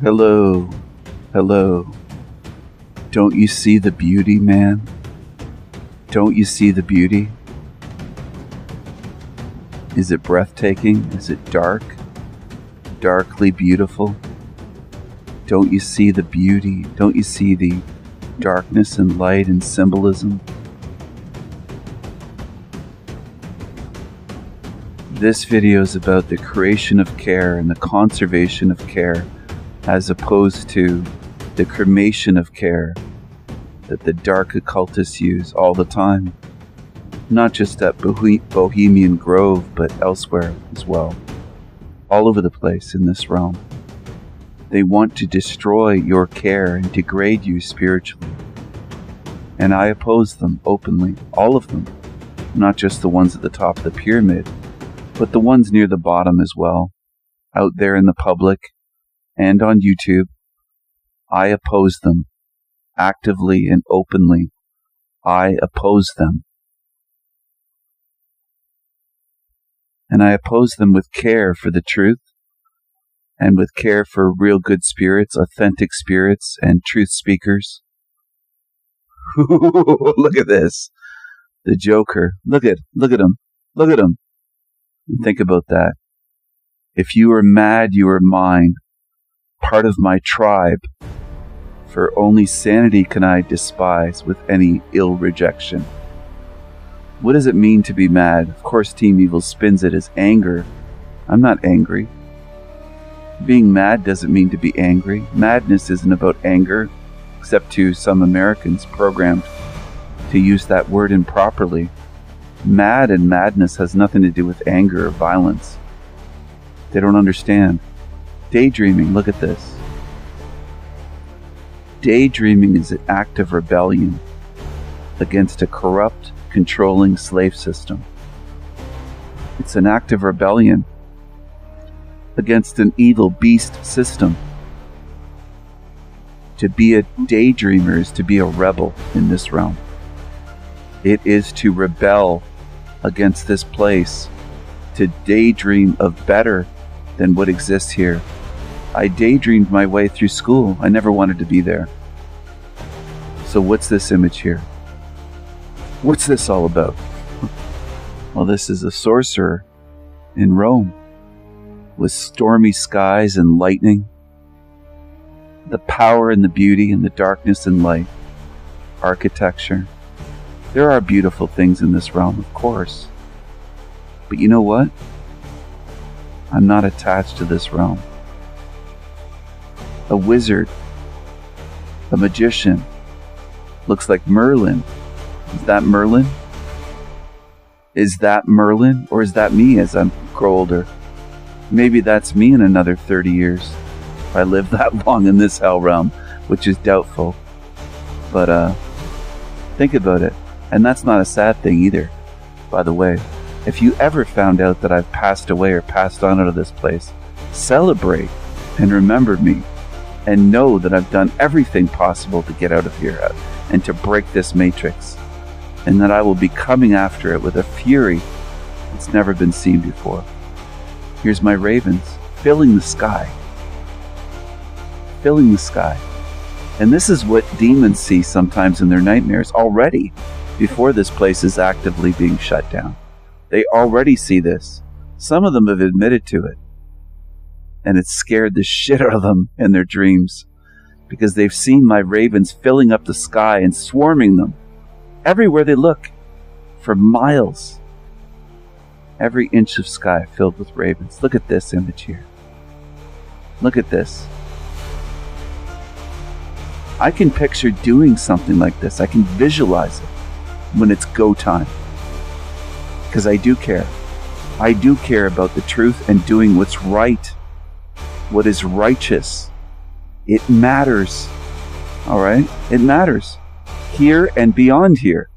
Hello, hello. Don't you see the beauty, man? Don't you see the beauty? Is it breathtaking? Is it dark? Darkly beautiful? Don't you see the beauty? Don't you see the darkness and light and symbolism? This video is about the creation of care and the conservation of care, as opposed to the cremation of care that the dark occultists use all the time. Not just at Bohemian Grove, but elsewhere as well. All over the place in this realm. They want to destroy your care and degrade you spiritually. And I oppose them openly, all of them. Not just the ones at the top of the pyramid, but the ones near the bottom as well. Out there in the public and on YouTube. I oppose them. Actively and openly. I oppose them. And I oppose them with care for the truth, and with care for real good spirits, authentic spirits, and truth speakers. Look at this. The Joker. Look at him. Look at him. And think about that. If you are mad, you are mine, part of my tribe. For only sanity can I despise with any ill rejection. What does it mean to be mad? Of course, Team Evil spins it as anger. I'm not angry. Being mad doesn't mean to be angry. Madness isn't about anger, except to some Americans programmed to use that word improperly. Mad and madness has nothing to do with anger or violence. They don't understand. Daydreaming, look at this. Daydreaming is an act of rebellion against a corrupt, controlling slave system. It's an act of rebellion against an evil beast system. To be a daydreamer is to be a rebel in this realm. It is to rebel against this place, to daydream of better than what exists here. I daydreamed my way through school. I never wanted to be there. So what's this image here? What's this all about? Well, this is a sorcerer in Rome with stormy skies and lightning, the power and the beauty and the darkness and light, architecture. There are beautiful things in this realm, of course. But you know what? I'm not attached to this realm. A wizard, a magician, looks like Merlin. Is that Merlin? Is that Merlin? Or is that me as I grow older? Maybe that's me in another 30 years. If I live that long in this hell realm, which is doubtful. But think about it. And that's not a sad thing either, by the way. If you ever found out that I've passed away or passed on out of this place, celebrate and remember me and know that I've done everything possible to get out of here and to break this matrix, and that I will be coming after it with a fury that's never been seen before. Here's my ravens filling the sky. Filling the sky. And this is what demons see sometimes in their nightmares already, before this place is actively being shut down. They already see this. Some of them have admitted to it. And it's scared the shit out of them in their dreams, because they've seen my ravens filling up the sky and swarming them everywhere they look for miles. Every inch of sky filled with ravens. Look at this image here. Look at this. I can picture doing something like this. I can visualize it when it's go time. Because I do care. I do care about the truth and doing what's right. What is righteous. It matters. Alright? It matters. Here and beyond here.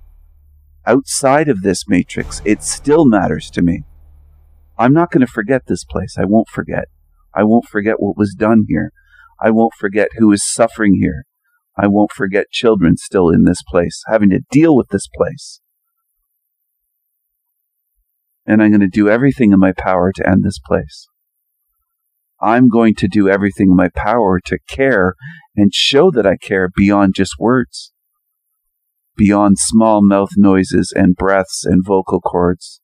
Outside of this matrix, it still matters to me. I'm not going to forget this place. I won't forget. I won't forget what was done here. I won't forget who is suffering here. I won't forget children still in this place, having to deal with this place. And I'm going to do everything in my power to end this place. I'm going to do everything in my power to care and show that I care beyond just words, beyond small mouth noises and breaths and vocal cords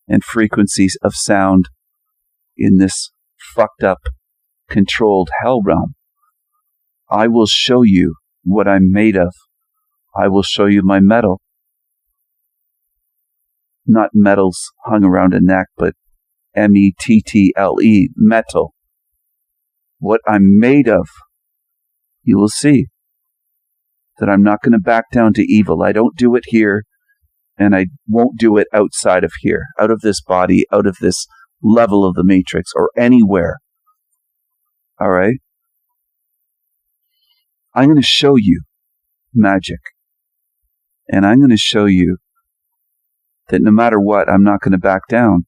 and frequencies of sound in this fucked up, controlled hell realm. I will show you what I'm made of. I will show you my metal. Not metals hung around a neck, but mettle, metal. What I'm made of. You will see that I'm not going to back down to evil. I don't do it here, and I won't do it outside of here, out of this body, out of this level of the matrix, or anywhere. All right? I'm going to show you magic. And I'm going to show you that no matter what, I'm not going to back down.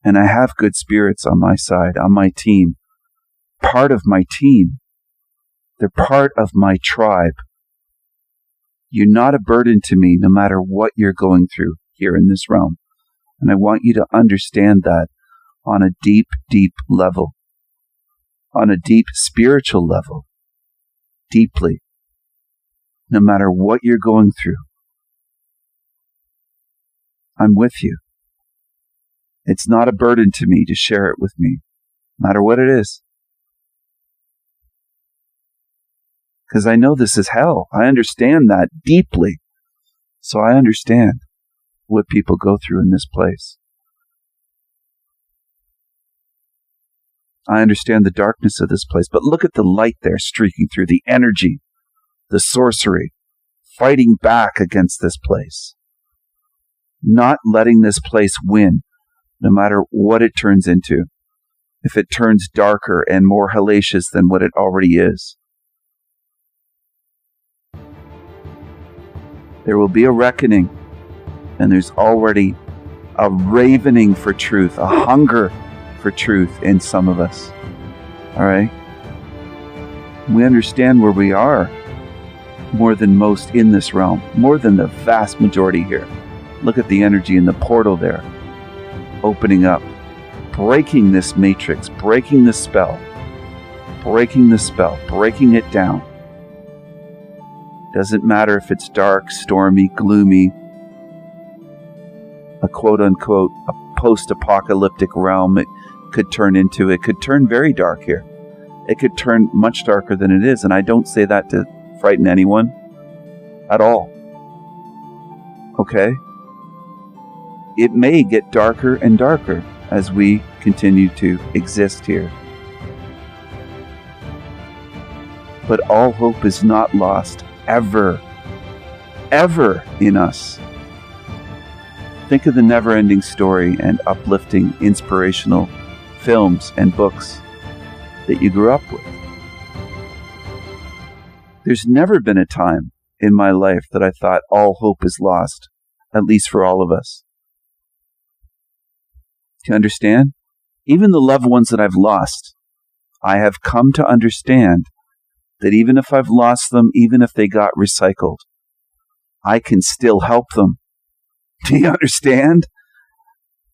And I have good spirits on my side, on my team. Part of my team. They're part of my tribe. You're not a burden to me no matter what you're going through here in this realm. And I want you to understand that on a deep, deep level. On a deep spiritual level. Deeply. No matter what you're going through. I'm with you. It's not a burden to me to share it with me, no matter what it is. Because I know this is hell. I understand that deeply. So I understand what people go through in this place. I understand the darkness of this place. But look at the light there streaking through, the energy, the sorcery, fighting back against this place. Not letting this place win, no matter what it turns into. If it turns darker and more hellacious than what it already is. There will be a reckoning, and there's already a ravening for truth, a hunger for truth in some of us. All right? We understand where we are more than most in this realm, more than the vast majority here. Look at the energy in the portal there, opening up, breaking this matrix, breaking the spell, breaking it down. Doesn't matter if it's dark, stormy, gloomy, a quote-unquote a post-apocalyptic realm it could turn into. It could turn very dark here. It could turn much darker than it is, and I don't say that to frighten anyone at all. Okay? It may get darker and darker as we continue to exist here. But all hope is not lost. Ever in us. Think of the never-ending story and uplifting, inspirational films and books that you grew up with. There's never been a time in my life that I thought all hope is lost, at least for all of us. Do you understand? Even the loved ones that I've lost, I have come to understand that even if I've lost them, even if they got recycled, I can still help them. Do you understand?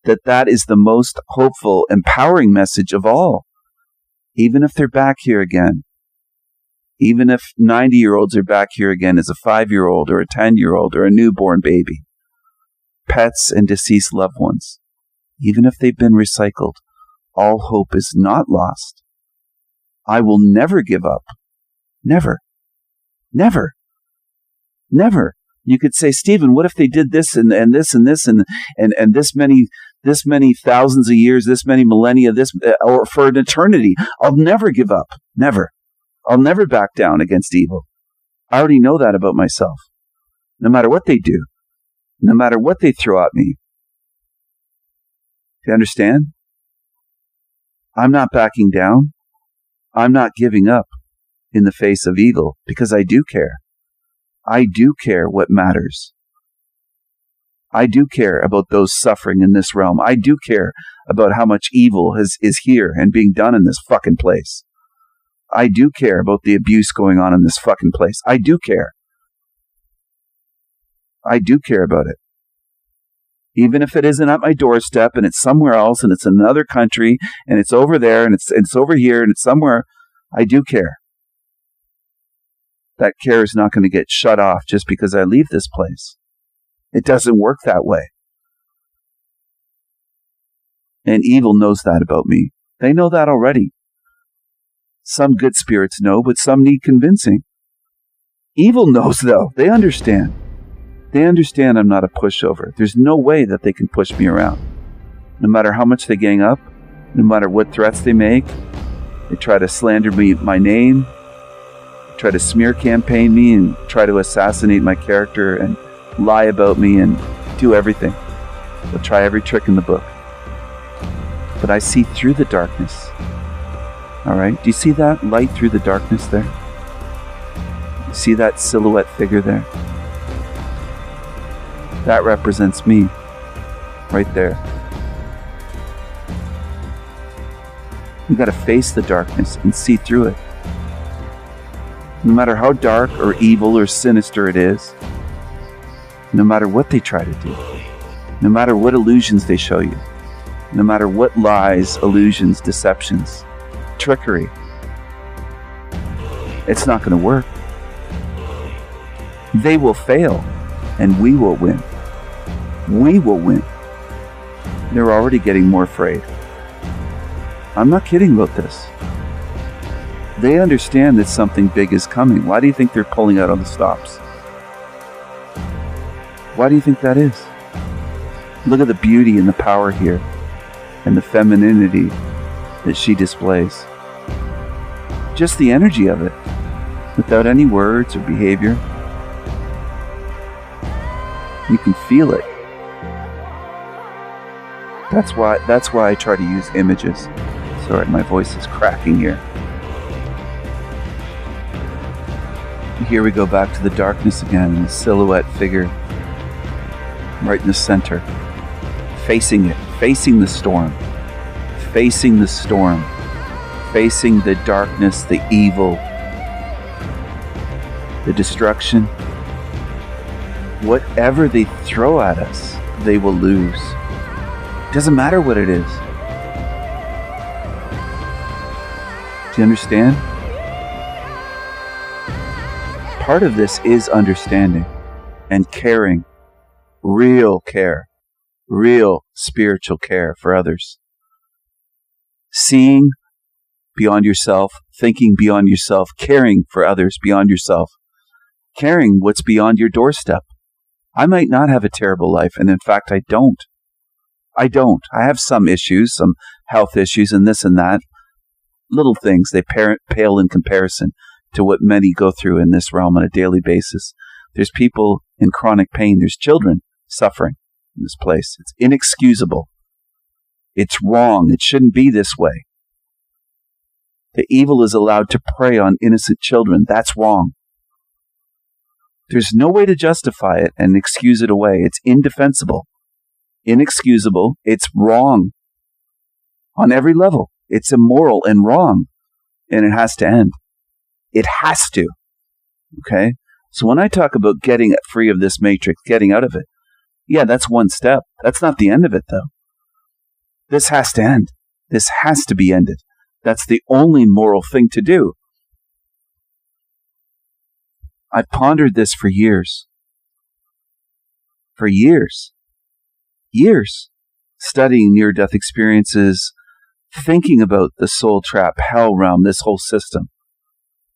That is the most hopeful, empowering message of all. Even if they're back here again, even if 90-year-olds are back here again as a 5-year-old or a 10-year-old or a newborn baby, pets and deceased loved ones, even if they've been recycled, all hope is not lost. I will never give up. Never. Never. Never. You could say, Stephen, what if they did this and this and this and this many thousands of years, this many millennia, or for an eternity? I'll never give up. Never. I'll never back down against evil. I already know that about myself. No matter what they do, no matter what they throw at me. Do you understand? I'm not backing down. I'm not giving up in the face of evil, because I do care. I do care what matters. I do care about those suffering in this realm. I do care about how much evil is here and being done in this fucking place. I do care about the abuse going on in this fucking place. I do care. I do care about it. Even if it isn't at my doorstep and it's somewhere else and it's another country and it's over there and it's over here and it's somewhere, I do care. That care is not going to get shut off just because I leave this place. It doesn't work that way. And evil knows that about me. They know that already. Some good spirits know, but some need convincing. Evil knows, though. They understand. They understand I'm not a pushover. There's no way that they can push me around. No matter how much they gang up, no matter what threats they make, they try to slander me, my name, try to smear campaign me, and try to assassinate my character and lie about me and do everything. They'll try every trick in the book. But I see through the darkness. All right? Do you see that light through the darkness there? You see that silhouette figure there? That represents me, right there. You got to face the darkness and see through it. No matter how dark or evil or sinister it is, no matter what they try to do, no matter what illusions they show you, no matter what lies, illusions, deceptions, trickery, it's not going to work. They will fail, and we will win. We will win. They're already getting more afraid. I'm not kidding about this. They understand that something big is coming. Why do you think they're pulling out on the stops? Why do you think that is? Look at the beauty and the power here, and the femininity that she displays. Just the energy of it, without any words or behavior. You can feel it. That's why I try to use images. Sorry, my voice is cracking here. Here we go back to the darkness again, and the silhouette figure right in the center. Facing it, facing the storm. Facing the storm. Facing the darkness, the evil, the destruction. Whatever they throw at us, they will lose. Doesn't matter what it is. Do you understand? Part of this is understanding and caring. Real care. Real spiritual care for others. Seeing beyond yourself, thinking beyond yourself, caring for others beyond yourself. Caring what's beyond your doorstep. I might not have a terrible life, and in fact, I don't. I have some issues, some health issues, and this and that. Little things, they pale in comparison to what many go through in this realm on a daily basis. There's people in chronic pain. There's children suffering in this place. It's inexcusable. It's wrong. It shouldn't be this way. The evil is allowed to prey on innocent children. That's wrong. There's no way to justify it and excuse it away. It's indefensible. Inexcusable. It's wrong. On every level. It's immoral and wrong. And it has to end. It has to. Okay? So when I talk about getting free of this matrix, getting out of it, yeah, that's one step. That's not the end of it, though. This has to end. This has to be ended. That's the only moral thing to do. I've pondered this for years. For years. Years. Studying near-death experiences, thinking about the soul trap, hell realm, this whole system.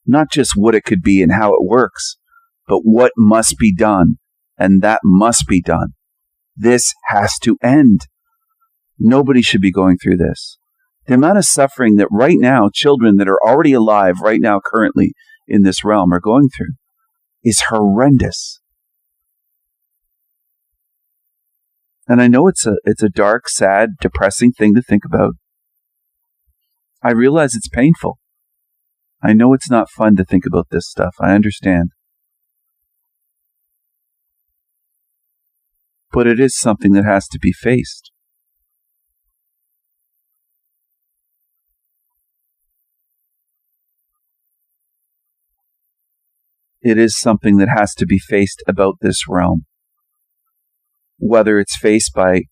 Not just what it could be and how it works, but what must be done. And that must be done. This has to end. Nobody should be going through this. The amount of suffering that right now, children that are already alive right now currently in this realm are going through is horrendous. And I know it's a dark, sad, depressing thing to think about. I realize it's painful. I know it's not fun to think about this stuff. I understand. But it is something that has to be faced. It is something that has to be faced about this realm. whether it's faced by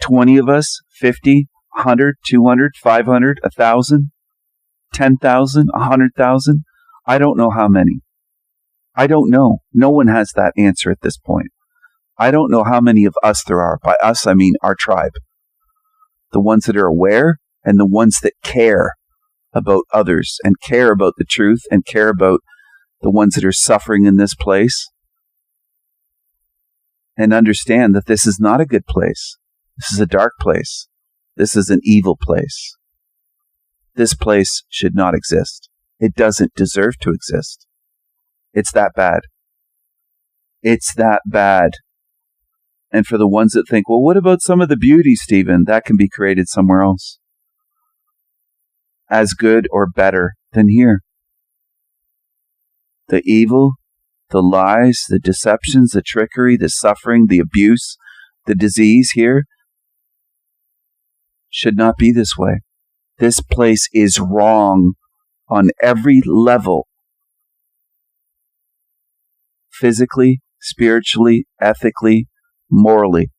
20 of us, 50, 100, 200, 500, 1,000, 10,000, 100,000. I don't know how many. I don't know. No one has that answer at this point. I don't know how many of us there are. By us, I mean our tribe. The ones that are aware and the ones that care about others and care about the truth and care about the ones that are suffering in this place and understand that this is not a good place. This is a dark place. This is an evil place. This place should not exist. It doesn't deserve to exist. It's that bad. It's that bad. And for the ones that think, well, what about some of the beauty, Stephen? That can be created somewhere else. As good or better than here. The evil, the lies, the deceptions, the trickery, the suffering, the abuse, the disease here should not be this way. This place is wrong on every level. Physically, spiritually, ethically, morally,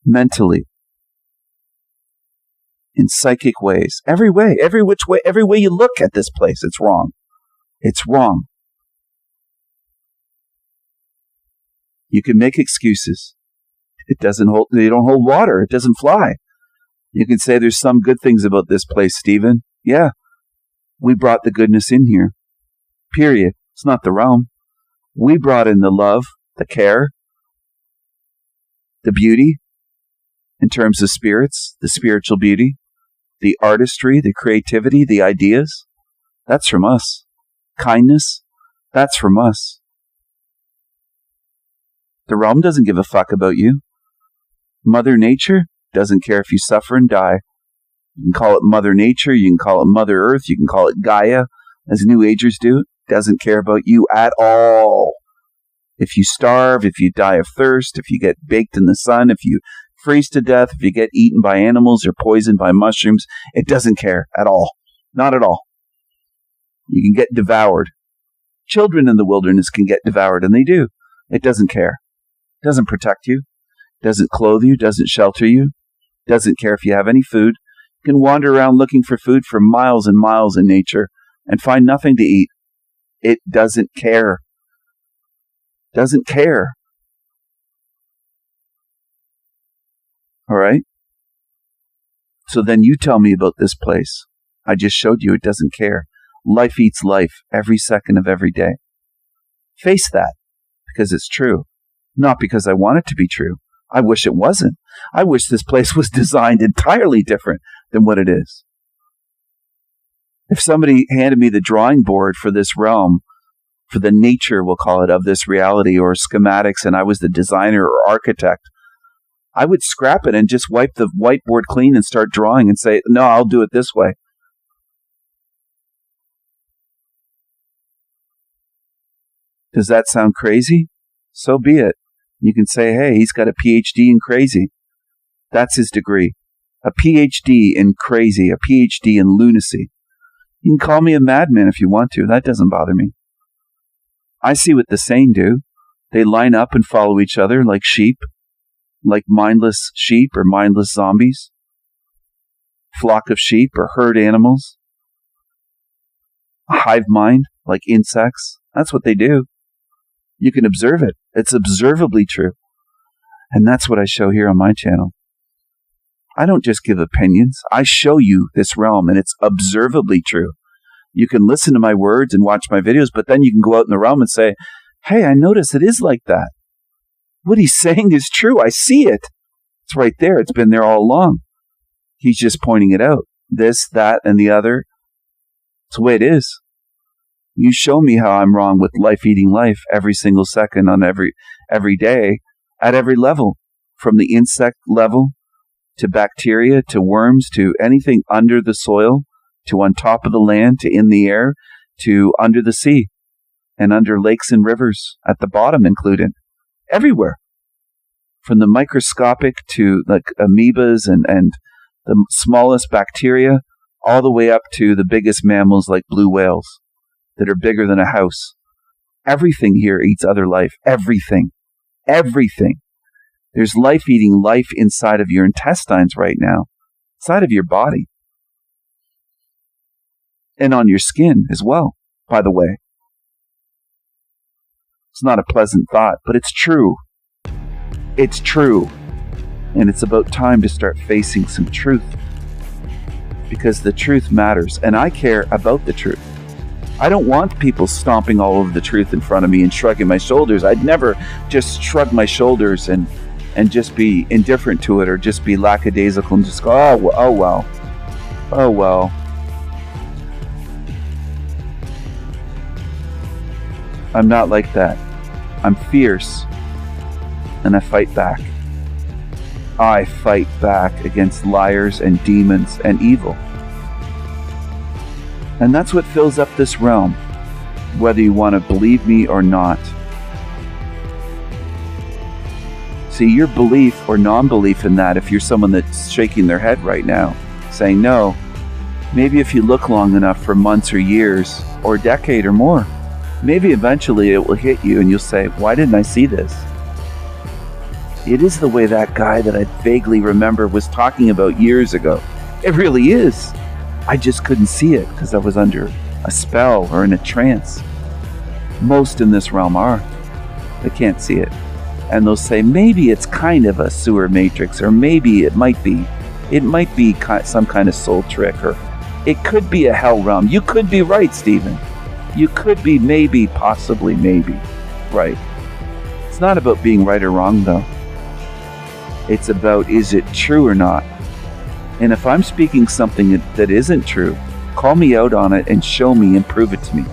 mentally, in psychic ways. Every way, every which way, every way you look at this place, it's wrong. It's wrong. You can make excuses. It doesn't hold, they don't hold water. It doesn't fly. You can say there's some good things about this place, Stephen. Yeah, we brought the goodness in here. Period. It's not the realm. We brought in the love, the care, the beauty, in terms of spirits, the spiritual beauty, the artistry, the creativity, the ideas. That's from us. Kindness, that's from us. The realm doesn't give a fuck about you. Mother Nature doesn't care if you suffer and die. You can call it Mother Nature, you can call it Mother Earth, you can call it Gaia, as New Agers do. Doesn't care about you at all. If you starve, if you die of thirst, if you get baked in the sun, if you freeze to death, if you get eaten by animals or poisoned by mushrooms, it doesn't care at all. Not at all. You can get devoured. Children in the wilderness can get devoured, and they do. It doesn't care. It doesn't protect you. Doesn't clothe you. Doesn't shelter you. Doesn't care if you have any food. You can wander around looking for food for miles and miles in nature and find nothing to eat. It doesn't care. Doesn't care. All right? So then you tell me about this place. I just showed you it doesn't care. Life eats life every second of every day. Face that, because it's true. Not because I want it to be true. I wish it wasn't. I wish this place was designed entirely different than what it is. If somebody handed me the drawing board for this realm, for the nature, we'll call it, of this reality, or schematics, and I was the designer or architect, I would scrap it and just wipe the whiteboard clean and start drawing and say, no, I'll do it this way. Does that sound crazy? So be it. You can say, hey, he's got a PhD in crazy. That's his degree. A PhD in crazy, a PhD in lunacy. You can call me a madman if you want to. That doesn't bother me. I see what the sane do. They line up and follow each other like sheep, like mindless sheep or mindless zombies, flock of sheep or herd animals, a hive mind like insects. That's what they do. You can observe it. It's observably true. And that's what I show here on my channel. I don't just give opinions. I show you this realm, and it's observably true. You can listen to my words and watch my videos, but then you can go out in the realm and say, hey, I notice it is like that. What he's saying is true. I see it. It's right there. It's been there all along. He's just pointing it out. This, that, and the other. It's the way it is. You show me how I'm wrong with life eating life every single second on every day at every level, from the insect level to bacteria to worms to anything under the soil to on top of the land to in the air to under the sea and under lakes and rivers at the bottom included. Everywhere. From the microscopic to like amoebas and the smallest bacteria all the way up to the biggest mammals like blue whales that are bigger than a house. Everything here eats other life. Everything. everything. There's life eating life inside of your intestines right now, inside of your body, and on your skin as well, by the way. It's not a pleasant thought, but it's true. It's true. And it's about time to start facing some truth. Because the truth matters, and I care about the truth. I don't want people stomping all over the truth in front of me and shrugging my shoulders. I'd never just shrug my shoulders and just be indifferent to it, or just be lackadaisical and just go, oh well. I'm not like that. I'm fierce, and I fight back. I fight back against liars and demons and evil. And that's what fills up this realm, whether you want to believe me or not. See, your belief or non-belief in that, if you're someone that's shaking their head right now, saying no, maybe if you look long enough for months or years or a decade or more, maybe eventually it will hit you and you'll say, why didn't I see this? It is the way that guy that I vaguely remember was talking about years ago. It really is. I just couldn't see it because I was under a spell or in a trance. Most in this realm are. They can't see it. And they'll say, maybe it's kind of a sewer matrix, or maybe it might be. It might be some kind of soul trick, or it could be a hell realm. You could be right, Stephen. You could be maybe, possibly, maybe right. It's not about being right or wrong, though. It's about, is it true or not? And if I'm speaking something that isn't true, call me out on it and show me and prove it to me.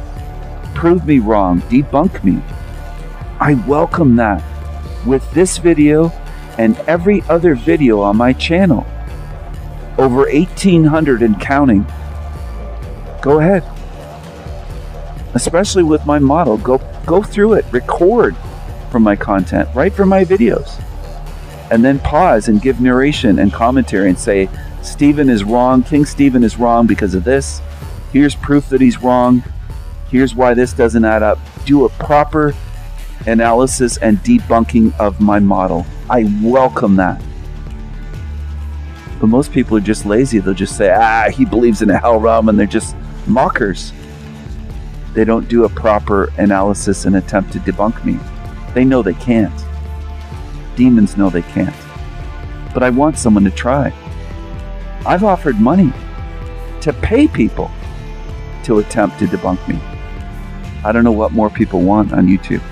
Prove me wrong. Debunk me. I welcome that. With this video and every other video on my channel. Over 1,800 and counting. Go ahead. Especially with my model. Go through it. Record from my content. Write for my videos. And then pause and give narration and commentary and say, Stephen is wrong. King Stephen is wrong because of this. Here's proof that he's wrong. Here's why this doesn't add up. Do a proper analysis and debunking of my model. I welcome that. But most people are just lazy. They'll just say, he believes in a hell realm, and they're just mockers. They don't do a proper analysis and attempt to debunk me. They know they can't. Demons know they can't. But I want someone to try. I've offered money to pay people to attempt to debunk me. I don't know what more people want on YouTube.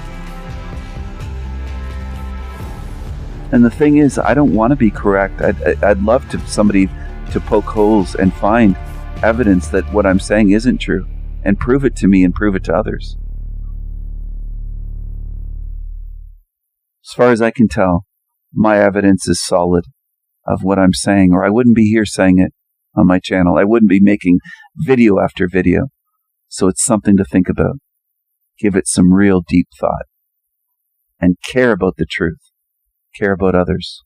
And the thing is, I don't want to be correct. I'd love to somebody to poke holes and find evidence that what I'm saying isn't true, and prove it to me and prove it to others. As far as I can tell, my evidence is solid of what I'm saying, or I wouldn't be here saying it on my channel. I wouldn't be making video after video. So it's something to think about. Give it some real deep thought. And care about the truth. Care about others.